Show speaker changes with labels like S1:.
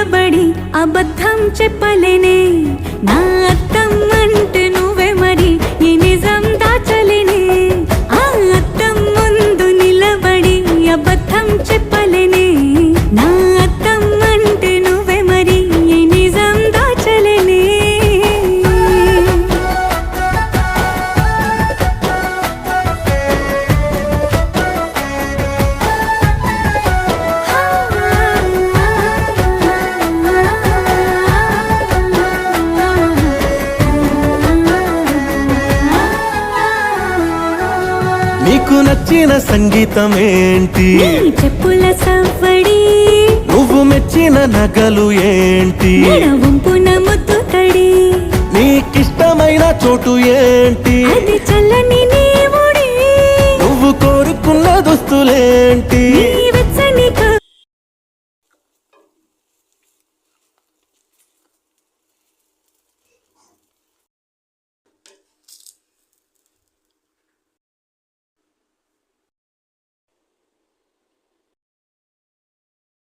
S1: నిలబడి అబద్ధం చెప్పలేనే నా అద్దం అంటే నువ్వే మరి ఈ నిజం దాచలేనే ఆ అద్దం ముందు నిలబడి అబద్ధం చెప్పలేనే నా అద్దం అంటే నువ్వే మరి ఈ నిజం దాచలేనే
S2: నీకు నచ్చిన సంగీతం ఏంటి
S1: నీ చెప్పుల సవ్వడి
S2: నువ్వు మెచ్చిన నగలు ఏంటి
S1: వంపున ముద్దు తడి
S2: నీకిష్టమైన చోటు ఏంటి
S1: అది చల్ల